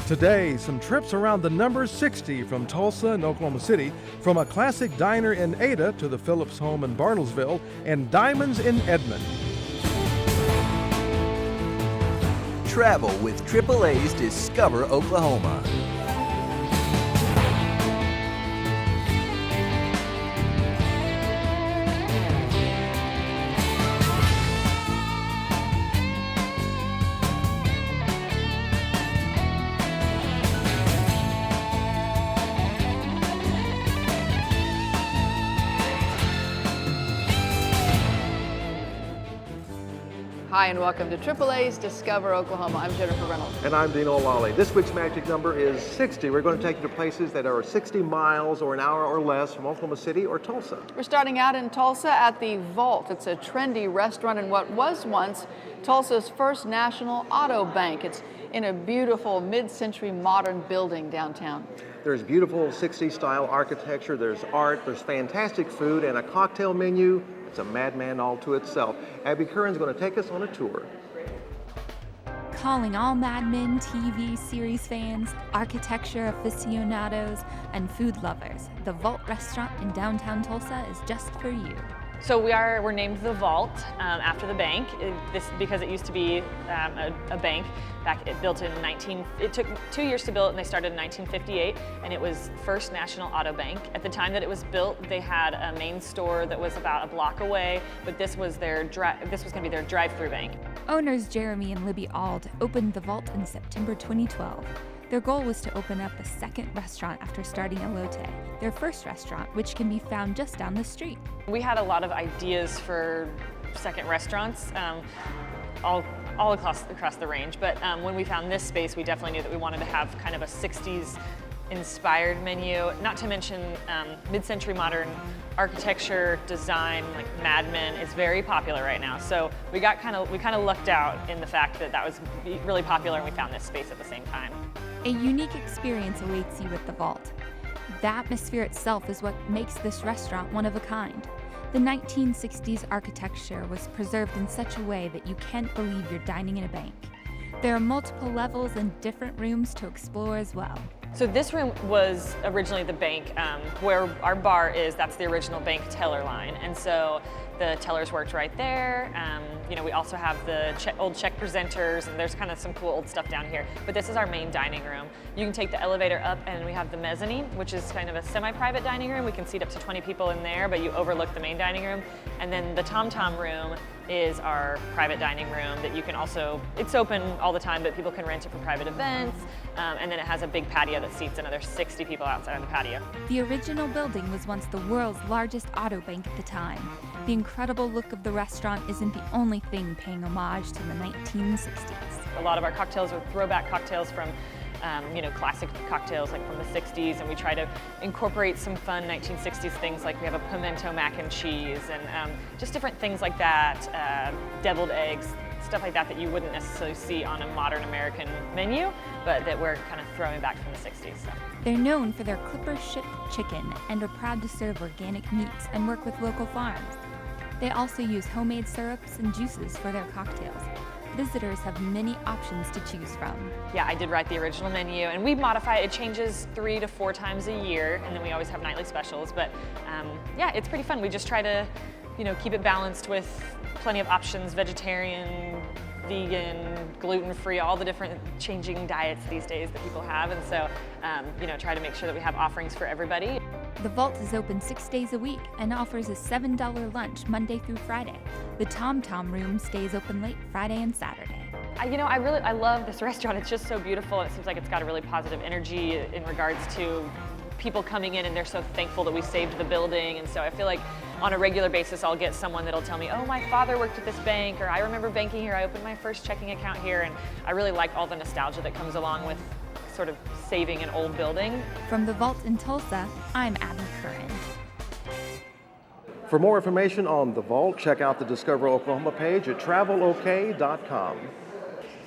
Today, some trips around the number 60 from Tulsa and Oklahoma City, from a classic diner in Ada to the Phillips home in Bartlesville, and diamonds in Edmond. Travel with AAA's Discover Oklahoma. Hi, and welcome to AAA's Discover Oklahoma. I'm Jennifer Reynolds. And I'm Dean O'Lally. This week's magic number is 60. We're going to take you to places that are 60 miles or an hour or less from Oklahoma City or Tulsa. We're starting out in Tulsa at the Vault. It's a trendy restaurant in what was once Tulsa's first national auto bank. It's in a beautiful mid-century modern building downtown. There's beautiful 60s style architecture, there's art, there's fantastic food, and a cocktail menu. It's a madman all to itself. Abby Curran's going to take us on a tour. Calling all Mad Men TV series fans, architecture aficionados, and food lovers, the Vault restaurant in downtown Tulsa is just for you. So we're named the Vault after the bank. Because it used to be a bank. It took 2 years to build, and they started in 1958, and it was First National Auto Bank. At the time that it was built, they had a main store that was about a block away, but this was going to be their drive-through bank. Owners Jeremy and Libby Auld opened the Vault in September 2012. Their goal was to open up a second restaurant after starting Elote, their first restaurant, which can be found just down the street. We had a lot of ideas for second restaurants, all across the range, but when we found this space, we definitely knew that we wanted to have kind of a 60s inspired menu, not to mention mid-century modern architecture, design, like Mad Men is very popular right now. So we kind of lucked out in the fact that was really popular, and we found this space at the same time. A unique experience awaits you at the Vault. The atmosphere itself is what makes this restaurant one of a kind. The 1960s architecture was preserved in such a way that you can't believe you're dining in a bank. There are multiple levels and different rooms to explore as well. So this room was originally the bank, where our bar is. That's the original bank teller line, and so the tellers worked right there. We also have the old check presenters, and there's kind of some cool old stuff down here. But this is our main dining room. You can take the elevator up, and we have the mezzanine, which is kind of a semi-private dining room. We can seat up to 20 people in there, but you overlook the main dining room. And then the Tom Tom room is our private dining room that you can also, it's open all the time, but people can rent it for private events. And then it has a big patio that seats another 60 people outside of the patio. The original building was once the world's largest auto bank at the time. The incredible look of the restaurant isn't the only thing paying homage to the 1960s. A lot of our cocktails are throwback cocktails from classic cocktails like from the 60s, and we try to incorporate some fun 1960s things, like we have a pimento mac and cheese and just different things like that, deviled eggs, stuff like that you wouldn't necessarily see on a modern American menu, but that we're kind of throwing back from the 60s. So. They're known for their clipper-shipped chicken and are proud to serve organic meats and work with local farms. They also use homemade syrups and juices for their cocktails. Visitors have many options to choose from. Yeah, I did write the original menu, and we modify it. It changes 3 to 4 times a year, and then we always have nightly specials. But yeah, it's pretty fun. We just try to, keep it balanced with plenty of options: vegetarian, vegan, gluten-free, all the different changing diets these days that people have. And so, try to make sure that we have offerings for everybody. The Vault is open 6 days a week and offers a $7 lunch Monday through Friday. The Tom Tom room stays open late Friday and Saturday. I love this restaurant. It's just so beautiful. It seems like it's got a really positive energy in regards to people coming in, and they're so thankful that we saved the building. And so I feel like on a regular basis, I'll get someone that'll tell me, oh, my father worked at this bank, or I remember banking here, I opened my first checking account here. And I really like all the nostalgia that comes along with sort of saving an old building. From the Vault in Tulsa, I'm Abby Curran. For more information on the Vault, check out the Discover Oklahoma page at travelok.com.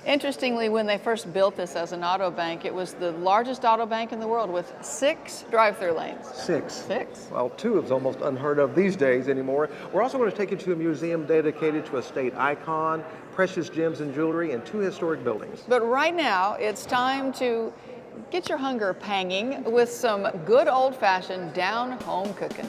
Interestingly, when they first built this as an auto bank, it was the largest auto bank in the world with 6 drive-through lanes. 6. 6. Well, 2 is almost unheard of these days anymore. We're also going to take you to a museum dedicated to a state icon, precious gems and jewelry, and 2 historic buildings. But right now, it's time to get your hunger panging with some good old-fashioned down-home cooking.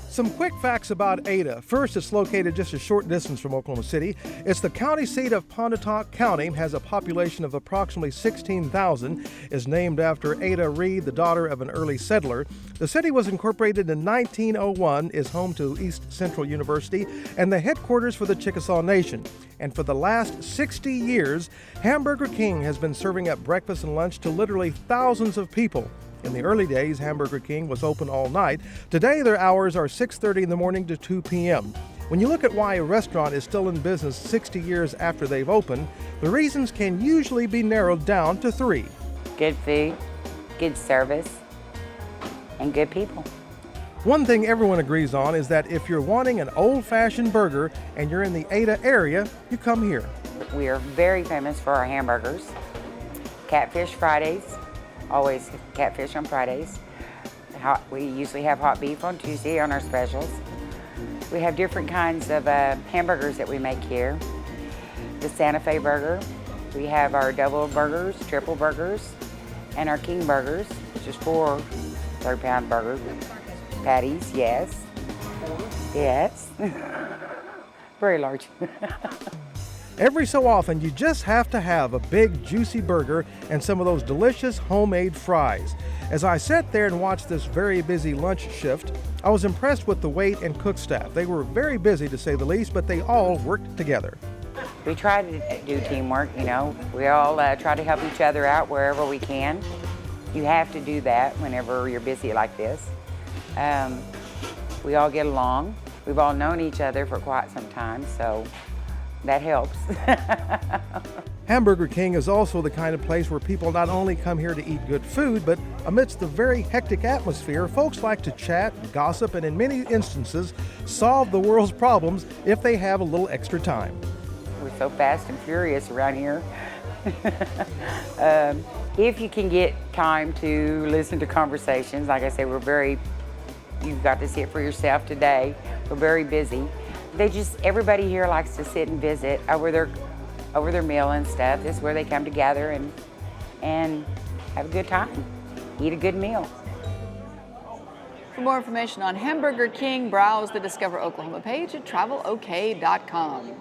Some quick facts about Ada. First, it's located just a short distance from Oklahoma City. It's the county seat of Pontotoc County, has a population of approximately 16,000, is named after Ada Reed, the daughter of an early settler. The city was incorporated in 1901, is home to East Central University, and the headquarters for the Chickasaw Nation. And for the last 60 years, Hamburger King has been serving up breakfast and lunch to literally thousands of people. In the early days, Hamburger King was open all night. Today, their hours are 6:30 in the morning to 2 p.m. When you look at why a restaurant is still in business 60 years after they've opened, the reasons can usually be narrowed down to 3. Good food, good service, and good people. One thing everyone agrees on is that if you're wanting an old-fashioned burger and you're in the Ada area, you come here. We are very famous for our hamburgers. Catfish Fridays, always catfish on Fridays. We usually have hot beef on Tuesday on our specials. We have different kinds of hamburgers that we make here. The Santa Fe burger. We have our double burgers, triple burgers, and our king burgers, which is 4 third-pound burger patties. Yes. Yes. Very large. Every so often, you just have to have a big, juicy burger and some of those delicious homemade fries. As I sat there and watched this very busy lunch shift, I was impressed with the wait and cook staff. They were very busy, to say the least, but they all worked together. We try to do teamwork, you know. We all try to help each other out wherever we can. You have to do that whenever you're busy like this. We all get along. We've all known each other for quite some time, so that helps. Hamburger King is also the kind of place where people not only come here to eat good food, but amidst the very hectic atmosphere, folks like to chat, gossip, and in many instances, solve the world's problems if they have a little extra time. We're so fast and furious around here. If you can get time to listen to conversations, like I say, you've got to see it for yourself today. We're very busy. Everybody here likes to sit and visit over their meal and stuff. This is where they come together and have a good time, eat a good meal. For more information on Hamburger King, browse the Discover Oklahoma page at travelok.com.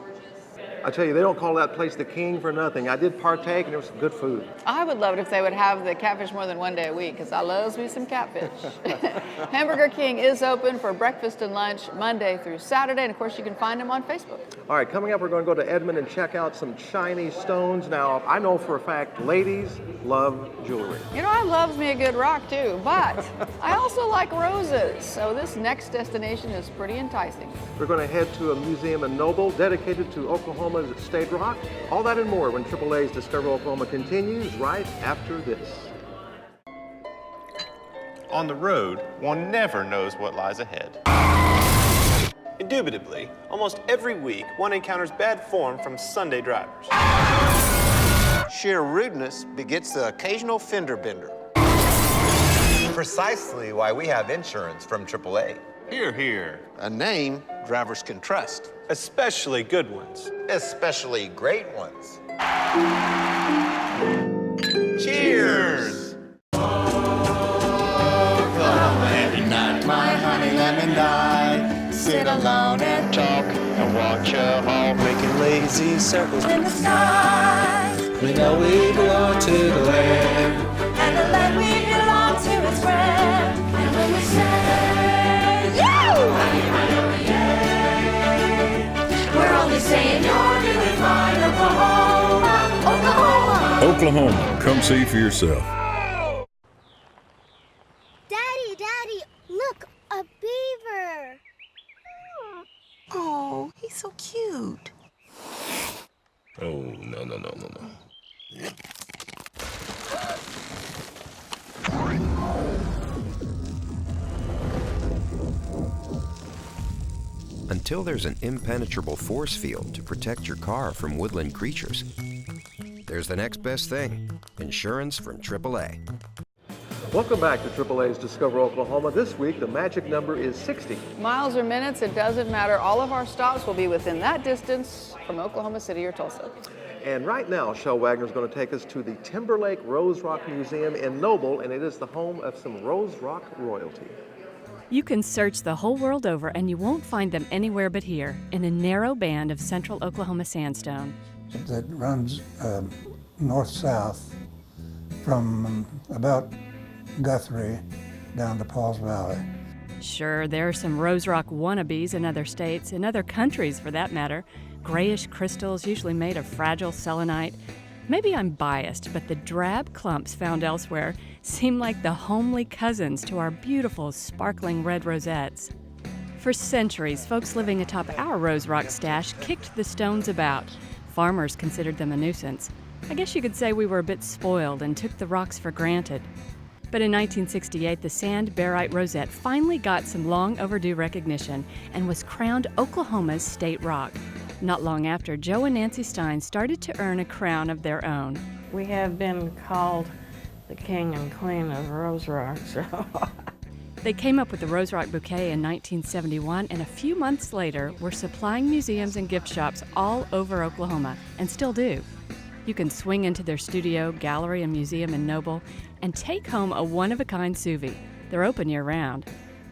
I tell you, they don't call that place the King for nothing. I did partake, and it was some good food. I would love it if they would have the catfish more than one day a week, because I love me some catfish. Hamburger King is open for breakfast and lunch Monday through Saturday, and of course you can find them on Facebook. All right, coming up, we're going to go to Edmond and check out some shiny stones. Now, I know for a fact ladies love jewelry. You know, I loves me a good rock too, but I also like roses, so this next destination is pretty enticing. We're going to head to a museum in Noble dedicated to Oklahoma's state rock. All that and more when AAA's Discover Oklahoma continues right after this. On the road, one never knows what lies ahead. Indubitably, almost every week, one encounters bad form from Sunday drivers. Sheer rudeness begets the occasional fender bender. Precisely why we have insurance from AAA. Hear, hear. A name drivers can trust. Especially good ones. Especially great ones. Cheers! Every night, my honey lemon die. Sit alone and talk and watch a hawk making lazy circles in the sky. We know we belong to the land, and the land we belong to is grand. And when we say, yo! We're only saying you're doing fine, Oklahoma, Oklahoma. Oklahoma, come see for yourself. Daddy, look, a beaver. Oh, he's so cute. Oh, no. Until there's an impenetrable force field to protect your car from woodland creatures, there's the next best thing, insurance from AAA. Welcome back to AAA's Discover Oklahoma. This week, the magic number is 60. Miles or minutes, it doesn't matter. All of our stops will be within that distance from Oklahoma City or Tulsa. And right now, Shel Wagner is going to take us to the Timberlake Rose Rock Museum in Noble, and it is the home of some Rose Rock royalty. You can search the whole world over and you won't find them anywhere but here, in a narrow band of central Oklahoma sandstone. That runs north-south from about Guthrie down to Pauls Valley. Sure, there are some Rose Rock wannabes in other states, in other countries for that matter. Grayish crystals, usually made of fragile selenite. Maybe I'm biased, but the drab clumps found elsewhere seem like the homely cousins to our beautiful, sparkling red rosettes. For centuries, folks living atop our Rose Rock stash kicked the stones about. Farmers considered them a nuisance. I guess you could say we were a bit spoiled and took the rocks for granted. But in 1968, the sand barite rosette finally got some long overdue recognition and was crowned Oklahoma's state rock. Not long after, Joe and Nancy Stein started to earn a crown of their own. We have been called the king and queen of Rose Rock, so. They came up with the Rose Rock bouquet in 1971, and a few months later were supplying museums and gift shops all over Oklahoma, and still do. You can swing into their studio, gallery, and museum in Noble and take home a one-of-a-kind sous-vide. They're open year-round.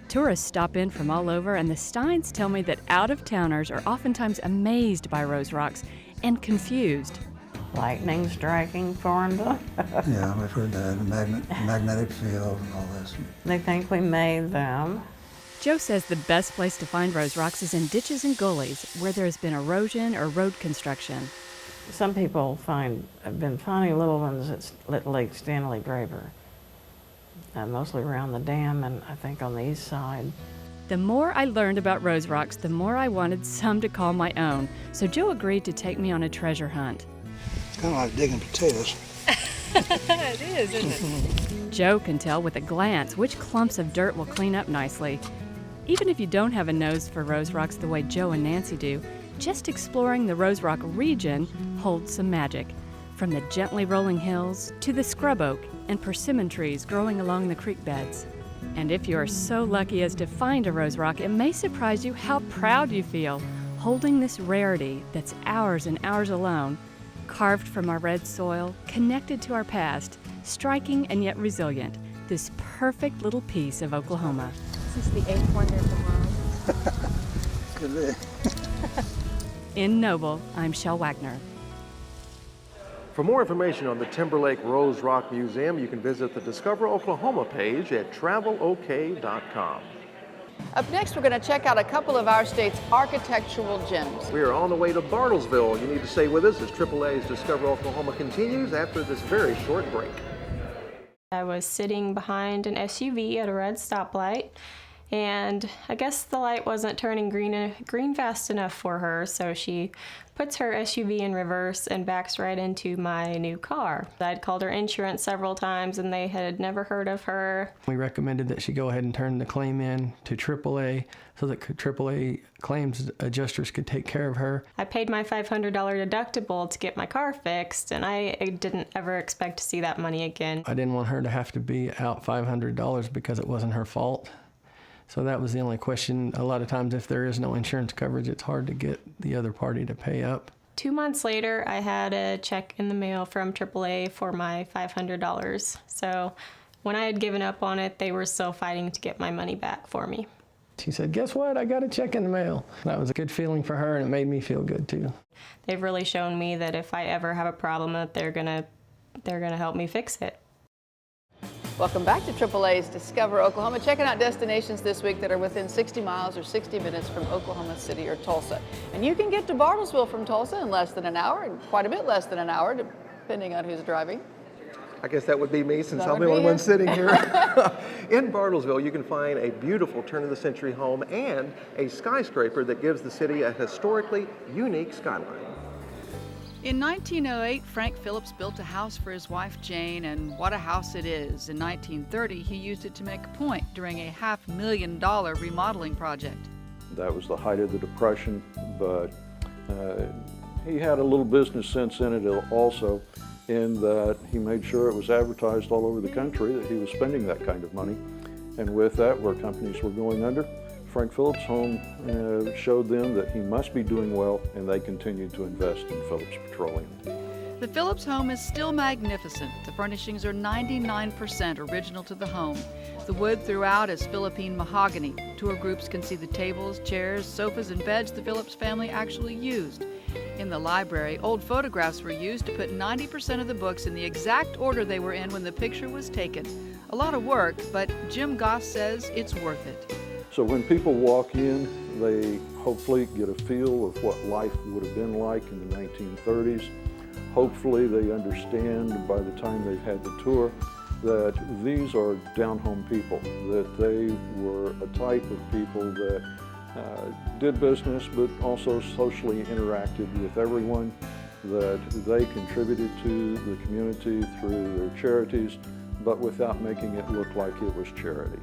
Tourists stop in from all over, and the Steins tell me that out-of-towners are oftentimes amazed by Rose Rocks and confused. Lightning striking for them. Yeah, we've heard the magnetic field and all this. They think we made them. Joe says the best place to find Rose Rocks is in ditches and gullies where there has been erosion or road construction. Some people have been finding little ones at Lake Stanley Graver, mostly around the dam and I think on the east side. The more I learned about Rose Rocks, the more I wanted some to call my own, so Joe agreed to take me on a treasure hunt. It's kind of like digging potatoes. It is, isn't it? Joe can tell with a glance which clumps of dirt will clean up nicely. Even if you don't have a nose for Rose Rocks the way Joe and Nancy do, just exploring the Rose Rock region holds some magic. From the gently rolling hills to the scrub oak and persimmon trees growing along the creek beds. And if you are so lucky as to find a Rose Rock, it may surprise you how proud you feel holding this rarity that's ours and ours alone, carved from our red soil, connected to our past, striking and yet resilient, this perfect little piece of Oklahoma. This is the eighth wonder of the world. Could be. In Noble, I'm Shel Wagner. For more information on the Timberlake Rose Rock Museum, you can visit the Discover Oklahoma page at travelok.com. Up next, we're going to check out a couple of our state's architectural gems. We are on the way to Bartlesville. You need to stay with us as AAA's Discover Oklahoma continues after this very short break. I was sitting behind an SUV at a red stoplight, and I guess the light wasn't turning green fast enough for her, so she puts her SUV in reverse and backs right into my new car. I'd called her insurance several times and they had never heard of her. We recommended that she go ahead and turn the claim in to AAA so that AAA claims adjusters could take care of her. I paid my $500 deductible to get my car fixed, and I didn't ever expect to see that money again. I didn't want her to have to be out $500 because it wasn't her fault. So that was the only question. A lot of times if there is no insurance coverage, it's hard to get the other party to pay up. 2 months later, I had a check in the mail from AAA for my $500. So when I had given up on it, they were still fighting to get my money back for me. She said, "Guess what? I got a check in the mail." That was a good feeling for her, and it made me feel good too. They've really shown me that if I ever have a problem, that they're gonna help me fix it. Welcome back to AAA's Discover Oklahoma. Checking out destinations this week that are within 60 miles or 60 minutes from Oklahoma City or Tulsa. And you can get to Bartlesville from Tulsa in less than an hour, and quite a bit less than an hour, depending on who's driving. I guess that would be me since I'm the only one sitting here. In Bartlesville, you can find a beautiful turn-of-the-century home and a skyscraper that gives the city a historically unique skyline. In 1908, Frank Phillips built a house for his wife Jane, and what a house it is. In 1930, he used it to make a point during a $500,000 remodeling project. That was the height of the Depression, but he had a little business sense in it also. in that he made sure it was advertised all over the country that he was spending that kind of money. And with that, where companies were going under, Frank Phillips' home showed them that he must be doing well, and they continued to invest in Phillips Petroleum. The Phillips home is still magnificent. The furnishings are 99% original to the home. The wood throughout is Philippine mahogany. Tour groups can see the tables, chairs, sofas, and beds the Phillips family actually used. In the library, old photographs were used to put 90% of the books in the exact order they were in when the picture was taken. A lot of work, but Jim Goss says it's worth it. So when people walk in, they hopefully get a feel of what life would have been like in the 1930s. Hopefully they understand by the time they've had the tour that these are down-home people, that they were a type of people that did business but also socially interacted with everyone, that they contributed to the community through their charities, but without making it look like it was charity.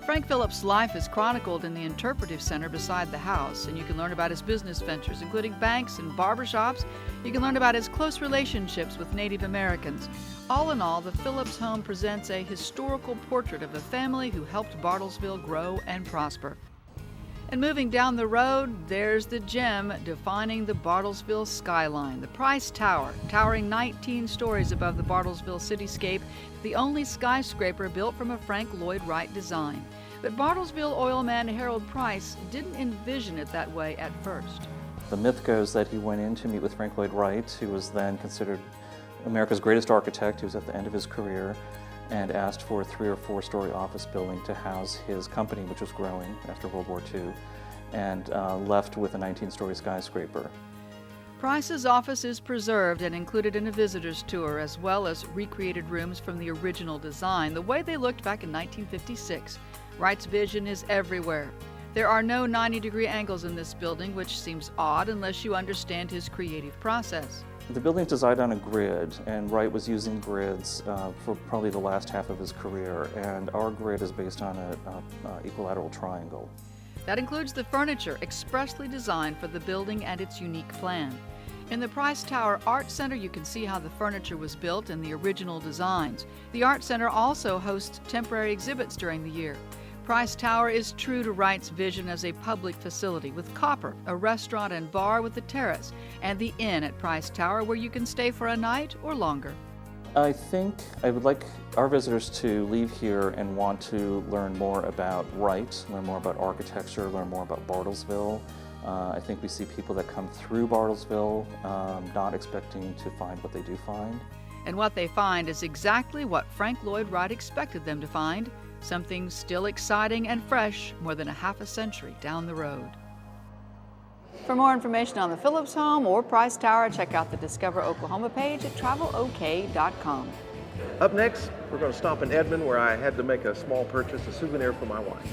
Frank Phillips' life is chronicled in the Interpretive Center beside the house, and you can learn about his business ventures, including banks and barbershops. You can learn about his close relationships with Native Americans. All in all, the Phillips home presents a historical portrait of a family who helped Bartlesville grow and prosper. And moving down the road, there's the gem defining the Bartlesville skyline, the Price Tower, towering 19 stories above the Bartlesville cityscape, the only skyscraper built from a Frank Lloyd Wright design. But Bartlesville oil man Harold Price didn't envision it that way at first. The myth goes that he went in to meet with Frank Lloyd Wright, who was then considered America's greatest architect. He was at the end of his career, and asked for a 3- or 4-story office building to house his company, which was growing after World War II, and left with a 19-story skyscraper. Price's office is preserved and included in a visitor's tour, as well as recreated rooms from the original design, the way they looked back in 1956. Wright's vision is everywhere. There are no 90-degree angles in this building, which seems odd unless you understand his creative process. The building's designed on a grid, and Wright was using grids for probably the last half of his career, and our grid is based on an equilateral triangle. That includes the furniture expressly designed for the building and its unique plan. In the Price Tower Art Center, you can see how the furniture was built and the original designs. The Art Center also hosts temporary exhibits during the year. Price Tower is true to Wright's vision as a public facility with copper, a restaurant and bar with a terrace, and the inn at Price Tower where you can stay for a night or longer. I think I would like our visitors to leave here and want to learn more about Wright, learn more about architecture, learn more about Bartlesville. I think we see people that come through Bartlesville not expecting to find what they do find. And what they find is exactly what Frank Lloyd Wright expected them to find, something still exciting and fresh more than a half a century down the road. For more information on the Phillips home or Price Tower, check out the Discover Oklahoma page at travelok.com. Up next, we're going to stop in Edmond, where I had to make a small purchase, a souvenir for my wife.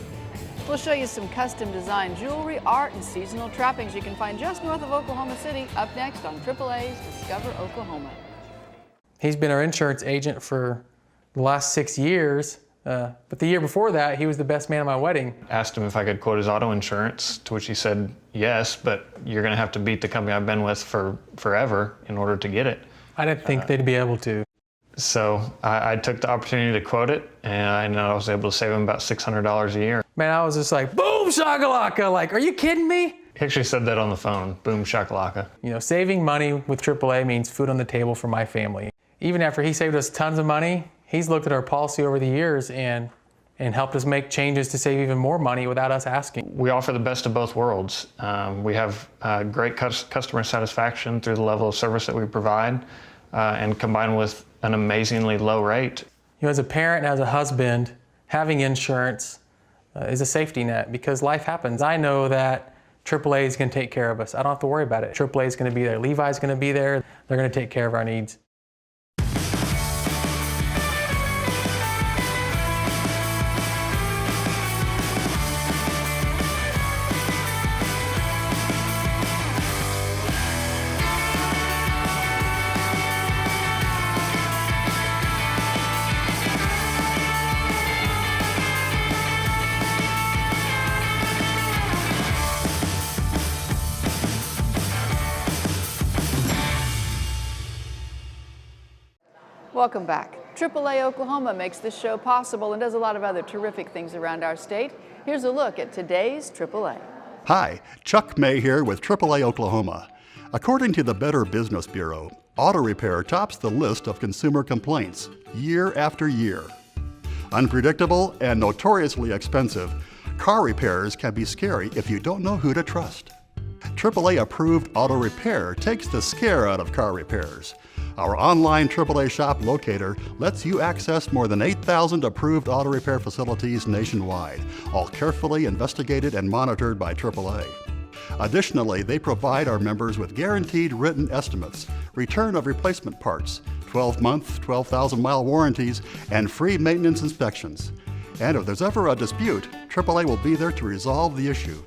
We'll show you some custom designed jewelry, art, and seasonal trappings you can find just north of Oklahoma City, up next on AAA's Discover Oklahoma. He's been our insurance agent for the last 6 years. But the year before that, he was the best man at my wedding. Asked him if I could quote his auto insurance, to which he said, yes, but you're gonna have to beat the company I've been with for forever in order to get it. I didn't think they'd be able to. So I took the opportunity to quote it, and I was able to save him about $600 a year. Man, I was just like, boom shakalaka, like, are you kidding me? He actually said that on the phone, boom shakalaka. You know, saving money with AAA means food on the table for my family. Even after he saved us tons of money, he's looked at our policy over the years and helped us make changes to save even more money without us asking. We offer the best of both worlds. We have great customer satisfaction through the level of service that we provide, and combined with an amazingly low rate. You know, as a parent and as a husband, having insurance is a safety net because life happens. I know that AAA is going to take care of us. I don't have to worry about it. AAA is going to be there. Levi's going to be there. They're going to take care of our needs. Welcome back. AAA Oklahoma makes this show possible and does a lot of other terrific things around our state. Here's a look at today's AAA. Hi, Chuck May here with AAA Oklahoma. According to the Better Business Bureau, auto repair tops the list of consumer complaints year after year. Unpredictable and notoriously expensive, car repairs can be scary if you don't know who to trust. AAA approved auto repair takes the scare out of car repairs. Our online AAA shop locator lets you access more than 8,000 approved auto repair facilities nationwide, all carefully investigated and monitored by AAA. Additionally, they provide our members with guaranteed written estimates, return of replacement parts, 12-month, 12,000-mile warranties, and free maintenance inspections. And if there's ever a dispute, AAA will be there to resolve the issue.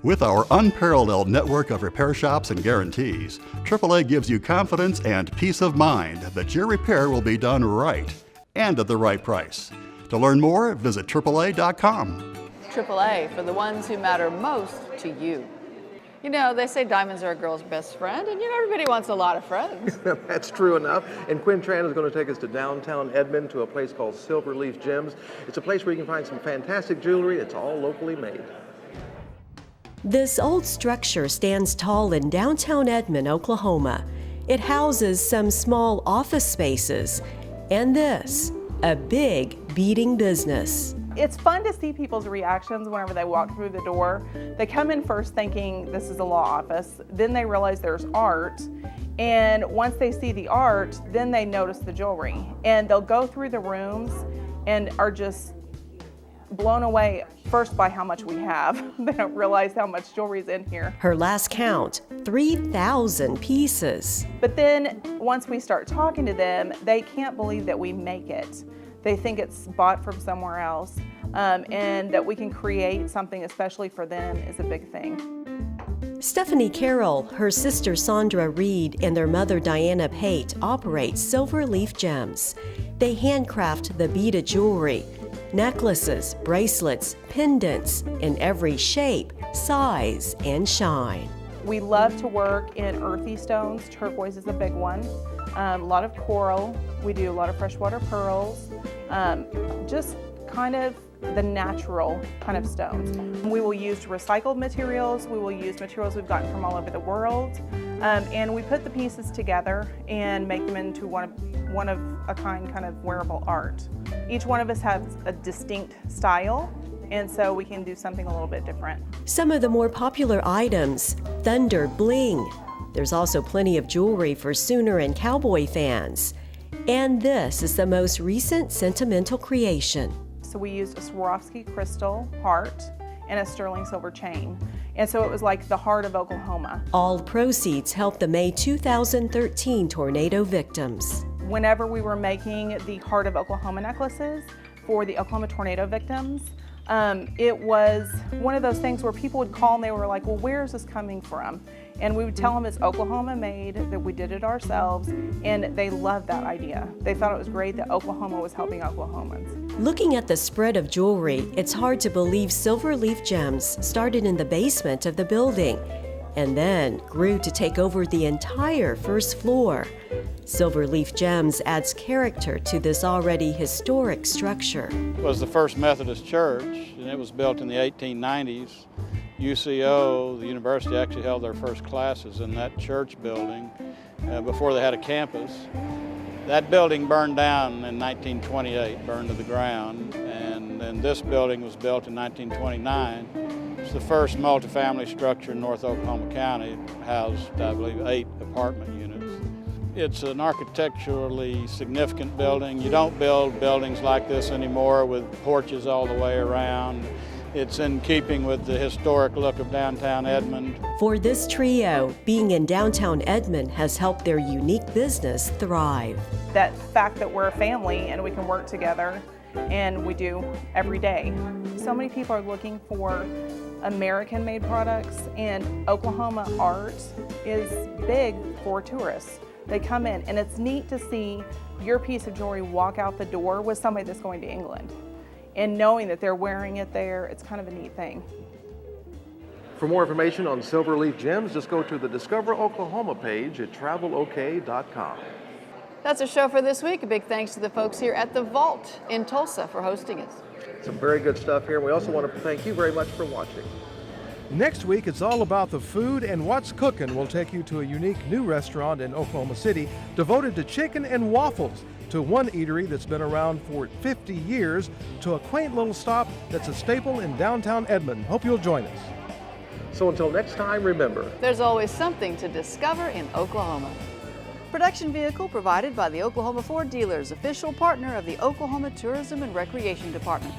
With our unparalleled network of repair shops and guarantees, AAA gives you confidence and peace of mind that your repair will be done right and at the right price. To learn more, visit AAA.com. AAA, for the ones who matter most to you. You know, they say diamonds are a girl's best friend, and everybody wants a lot of friends. That's true enough. And Quinn Tran is going to take us to downtown Edmond to a place called Silverleaf Gems. It's a place where you can find some fantastic jewelry. It's all locally made. This old structure stands tall in downtown Edmond, Oklahoma. It houses some small office spaces and this, a big beading business. It's fun to see people's reactions whenever they walk through the door. They come in first thinking this is a law office, then they realize there's art, and once they see the art, then they notice the jewelry. And they'll go through the rooms and are just blown away first by how much we have. They don't realize how much jewelry is in here. Her last count, 3,000 pieces. But then once we start talking to them, they can't believe that we make it. They think it's bought from somewhere else, and that we can create something especially for them is a big thing. Stephanie Carroll, her sister Sandra Reed, and their mother Diana Pate operate Silverleaf Gems. They handcraft the beaded jewelry, necklaces, bracelets, pendants in every shape, size, and shine. We love to work in earthy stones. Turquoise is a big one. A lot of coral. We do a lot of freshwater pearls. Just kind of the natural kind of stones. We will use recycled materials. We will use materials we've gotten from all over the world. And we put the pieces together and make them into one of a kind of wearable art. Each one of us has a distinct style, and so we can do something a little bit different. Some of the more popular items, Thunder Bling. There's also plenty of jewelry for Sooner and Cowboy fans. And this is the most recent sentimental creation. So we used a Swarovski crystal heart and a sterling silver chain. And so it was like the heart of Oklahoma. All proceeds helped the May 2013 tornado victims. Whenever we were making the Heart of Oklahoma necklaces for the Oklahoma tornado victims, it was one of those things where people would call and they were like, well, where is this coming from? And we would tell them it's Oklahoma made, that we did it ourselves, and they loved that idea. They thought it was great that Oklahoma was helping Oklahomans. Looking at the spread of jewelry, it's hard to believe Silverleaf Gems started in the basement of the building and then grew to take over the entire first floor. Silverleaf Gems adds character to this already historic structure. It was the first Methodist church, and it was built in the 1890s. UCO, the university, actually held their first classes in that church building before they had a campus. That building burned down in 1928, burned to the ground, and then this building was built in 1929. It's the first multifamily structure in North Oklahoma County. It housed, I believe, 8 apartment units. It's an architecturally significant building. You don't build buildings like this anymore with porches all the way around. It's in keeping with the historic look of downtown Edmond. For this trio, being in downtown Edmond has helped their unique business thrive. That fact that we're a family and we can work together, and we do every day. So many people are looking for American-made products, and Oklahoma art is big for tourists. They come in, and it's neat to see your piece of jewelry walk out the door with somebody that's going to England. And knowing that they're wearing it there, it's kind of a neat thing. For more information on Silverleaf Gems, just go to the Discover Oklahoma page at travelok.com. That's our show for this week. A big thanks to the folks here at the Vault in Tulsa for hosting us. Some very good stuff here. We also want to thank you very much for watching. Next week, it's all about the food and what's cooking. We'll take you to a unique new restaurant in Oklahoma City devoted to chicken and waffles, to one eatery that's been around for 50 years, to a quaint little stop that's a staple in downtown Edmond. Hope you'll join us. So until next time, remember, there's always something to discover in Oklahoma. Production vehicle provided by the Oklahoma Ford Dealers, official partner of the Oklahoma Tourism and Recreation Department.